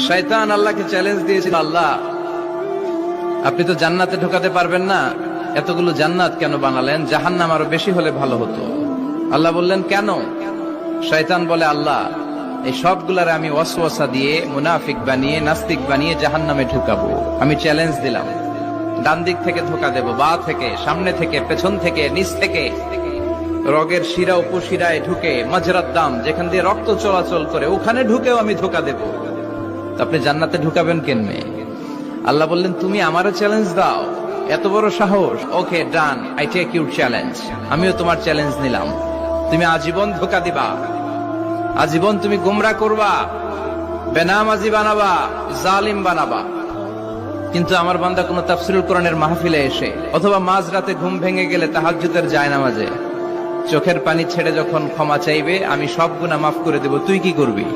শয়তান আল্লাহকে চ্যালেঞ্জ দিয়েছিল, আল্লাহ আপনি তো জান্নাতে ঢোকাতে পারবেন না, এতগুলো জান্নাত কেন বানালেন? জাহান্নাম আরো বেশি হলে ভালো হতো। আল্লাহ বললেন কেন? শয়তান বলে, আল্লাহ এই সবগুলারে আমি ওয়াসওয়াসা দিয়ে মুনাফিক বানিয়ে নাস্তিক বানিয়ে জাহান্নামে ঢুকাবো। আমি চ্যালেঞ্জ দিলাম, ডান দিক থেকে ধোকা দেব, বা থেকে, সামনে থেকে, পেছন থেকে, নিচ থেকে, রগের শিরা উপশিরায় ঢুকে, মাজরাত দাম যেখান দিয়ে রক্ত চলাচল করে ওখানে ঢুকেও আমি ধোকা দেব। আপনি জান্নাতে ঢুকাবেন কেমনে? আল্লাহ বললেন, তুমি আমারও চ্যালেঞ্জ দাও, এত বড় সাহস? ওকে ডান, আই টেক ইউর চ্যালেঞ্জ। আমিও তোমার চ্যালেঞ্জ নিলাম। তুমি আজীবন ধোকা দিবা, আজীবন তুমি গুমরা করবা, বেনামাজি বানাবা, জালিম বানাবা। কিন্তু আমার বান্দা কোন তাফসীরুল কোরআনের মাহফিলে এসে অথবা মাঝরাতে ঘুম ভেঙে গেলে তাহাজ্জুদের জায়নামাজে চোখের পানি ছেড়ে যখন ক্ষমা চাইবে, আমি সব গুনাহ মাফ করে দেব, তুই কি করবি?